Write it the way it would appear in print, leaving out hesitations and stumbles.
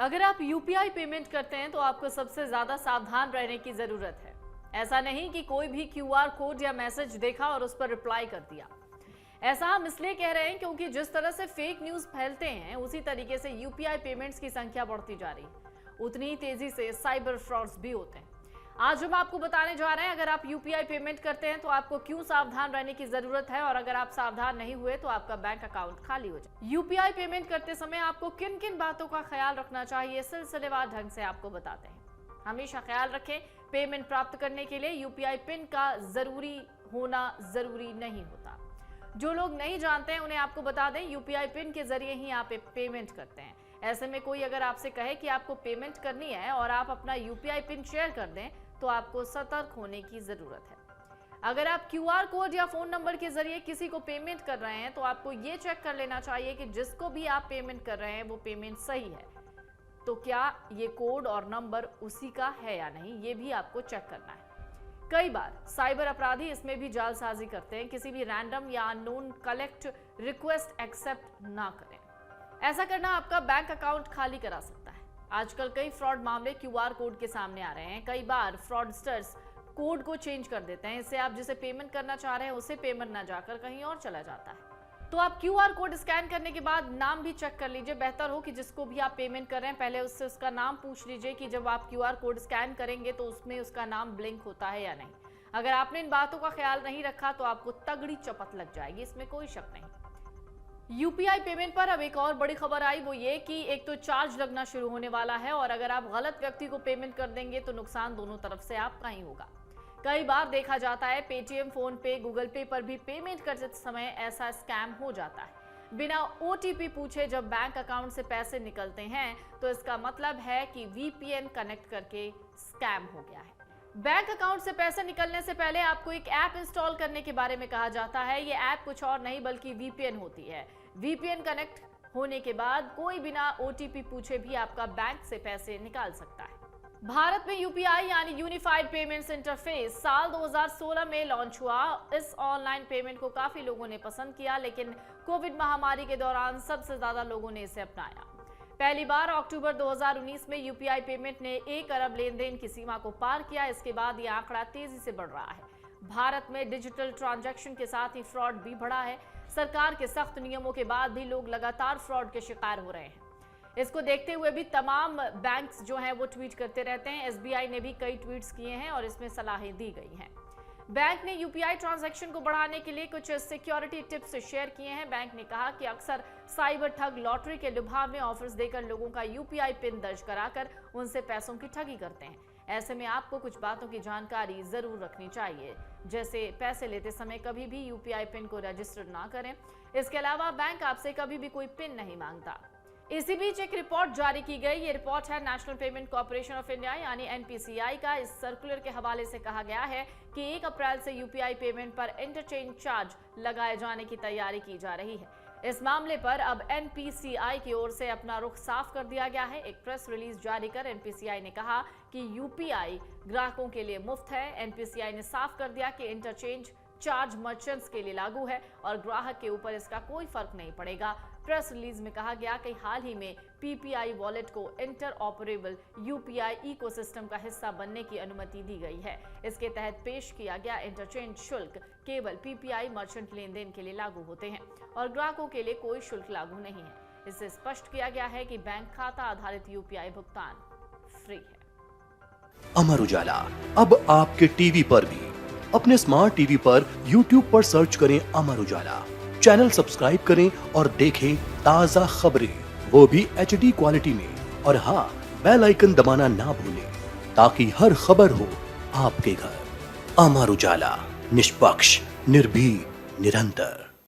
अगर आप UPI payment करते हैं तो आपको सबसे ज्यादा सावधान रहने की जरूरत है। ऐसा नहीं कि कोई भी क्यूआर कोड या मैसेज देखा और उस पर रिप्लाई कर दिया। ऐसा हम इसलिए कह रहे हैं क्योंकि जिस तरह से फेक न्यूज फैलते हैं उसी तरीके से यूपीआई पेमेंट्स की संख्या बढ़ती जा रही है, उतनी ही तेजी से साइबर फ्रॉड्स भी होते हैं। आज हम आपको बताने जा रहे हैं अगर आप यूपीआई पेमेंट करते हैं तो आपको क्यों सावधान रहने की जरूरत है, और अगर आप सावधान नहीं हुए तो आपका बैंक अकाउंट खाली हो जाए। यूपीआई पेमेंट करते समय आपको किन किन बातों का ख्याल रखना चाहिए, सिलसिलेवार ढंग से आपको बताते हैं। हमेशा ख्याल रखें, पेमेंट प्राप्त करने के लिए यूपीआई पिन का जरूरी होना जरूरी नहीं होता। जो लोग नहीं जानते हैं उन्हें आपको बता दें, यूपीआई पिन के जरिए ही आप पेमेंट करते हैं। ऐसे में कोई अगर आपसे कहे कि आपको पेमेंट करनी है और आप अपना यूपीआई पिन शेयर कर दें तो आपको सतर्क होने की जरूरत है। अगर आप क्यूआर कोड या फोन नंबर के जरिए किसी को पेमेंट कर रहे हैं तो आपको ये चेक कर लेना चाहिए कि जिसको भी आप पेमेंट कर रहे हैं वो पेमेंट सही है, तो क्या ये कोड और नंबर उसी का है या नहीं, ये भी आपको चेक करना है। कई बार साइबर अपराधी इसमें भी जालसाजी करते हैं। किसी भी रैंडम या अननोन कलेक्ट रिक्वेस्ट एक्सेप्ट ना करें। ऐसा करना आपका बैंक अकाउंट खाली करा सकता है। आजकल कई फ्रॉड मामले क्यूआर कोड के सामने आ रहे हैं। कई बार फ्रॉडस्टर्स कोड को चेंज कर देते हैं, इससे आप जिसे पेमेंट करना चाह रहे हैं उसे पेमेंट ना जाकर कहीं और चला जाता है। तो आप क्यूआर कोड स्कैन करने के बाद नाम भी चेक कर लीजिए। बेहतर हो कि जिसको भी आप पेमेंट कर रहे हैं पहले उससे उसका नाम पूछ लीजिए कि जब आप क्यूआर कोड स्कैन करेंगे तो उसमें उसका नाम ब्लिंक होता है या नहीं। अगर आपने इन बातों का ख्याल नहीं रखा तो आपको तगड़ी चपत लग जाएगी, इसमें कोई शक नहीं। यूपीआई पेमेंट पर अब एक और बड़ी खबर आई, वो ये कि एक तो चार्ज लगना शुरू होने वाला है, और अगर आप गलत व्यक्ति को पेमेंट कर देंगे तो नुकसान दोनों तरफ से आपका ही होगा। कई बार देखा जाता है पेटीएम, फोन पे, गूगल पे पर भी पेमेंट करते समय ऐसा स्कैम हो जाता है। बिना ओटीपी पूछे जब बैंक अकाउंट से पैसे निकलते हैं तो इसका मतलब है कि वीपीएन कनेक्ट करके स्कैम हो गया है। बैंक अकाउंट से पैसे निकलने से पहले आपको एक ऐप इंस्टॉल करने के बारे में कहा जाता है। ये ऐप कुछ और नहीं बल्कि वीपीएन होती है। वीपीएन कनेक्ट होने के बाद कोई बिना ओटीपी पूछे भी आपका बैंक से पैसे निकाल सकता है। भारत में यूपीआई यानी यूनिफाइड पेमेंट्स इंटरफेस साल 2016 में लॉन्च हुआ। इस ऑनलाइन पेमेंट को काफी लोगों ने पसंद किया, लेकिन कोविड महामारी के दौरान सबसे ज्यादा लोगों ने इसे अपनाया। पहली बार अक्टूबर 2019 में यूपीआई पेमेंट ने 1 अरब लेन देन की सीमा को पार किया। इसके बाद यह आंकड़ा तेजी से बढ़ रहा है। भारत में डिजिटल ट्रांजैक्शन के साथ ही फ्रॉड भी बढ़ा है। सरकार के सख्त नियमों के बाद भी लोग लगातार फ्रॉड के शिकार हो रहे हैं। इसको देखते हुए भी तमाम बैंक्स जो हैं वो ट्वीट करते रहते हैं। एसबीआई ने भी कई ट्वीट्स किए हैं और इसमें सलाहें दी गई हैं। बैंक ने यूपीआई ट्रांजैक्शन को बढ़ाने के लिए कुछ सिक्योरिटी टिप्स शेयर किए हैं। बैंक ने कहा कि अक्सर साइबर ठग लॉटरी के लुभावने ऑफर्स देकर लोगों का यूपीआई पिन दर्ज कराकर उनसे पैसों की ठगी करते हैं। ऐसे में आपको कुछ बातों की जानकारी जरूर रखनी चाहिए, जैसे पैसे लेते समय कभी भी यूपीआई पिन को रजिस्टर ना करें। इसके अलावा बैंक आपसे कभी भी कोई पिन नहीं मांगता। इसी बीच एक रिपोर्ट जारी की गई। ये रिपोर्ट है national payment corporation of India यानी एनपीसीआई का। इस सर्कुलर के हवाले से कहा गया है कि 1 अप्रैल से यूपीआई पेमेंट पर इंटरचेंज चार्ज लगाए जाने की तैयारी की जा रही है। इस मामले पर अब एनपीसीआई की ओर से अपना रुख साफ कर दिया गया है। एक प्रेस रिलीज जारी कर एनपीसीआई ने कहा कि यूपीआई ग्राहकों के लिए मुफ्त है। एनपीसीआई ने साफ कर दिया कि इंटरचेंज चार्ज मर्चेंट्स के लिए लागू है और ग्राहक के ऊपर इसका कोई फर्क नहीं पड़ेगा। प्रेस रिलीज में कहा गया कि हाल ही में पीपीआई वॉलेट को इंटरऑपरेबल यूपीआई इकोसिस्टम का हिस्सा बनने की अनुमति दी गई है। इसके तहत पेश किया गया इंटरचेंज शुल्क केवल पीपीआई मर्चेंट लेन देन के लिए लागू होते हैं और ग्राहकों के लिए कोई शुल्क लागू नहीं है। इससे स्पष्ट किया गया है कि बैंक खाता आधारित यूपीआई भुगतान फ्री है। अमर उजाला अब आपके टीवी पर भी। अपने स्मार्ट टीवी पर YouTube पर सर्च करें अमर उजाला, चैनल सब्सक्राइब करें और देखें ताजा खबरें, वो भी HD क्वालिटी में। और हाँ, बेल आइकन दबाना ना भूलें ताकि हर खबर हो आपके घर। अमर उजाला, निष्पक्ष, निर्भीक, निरंतर।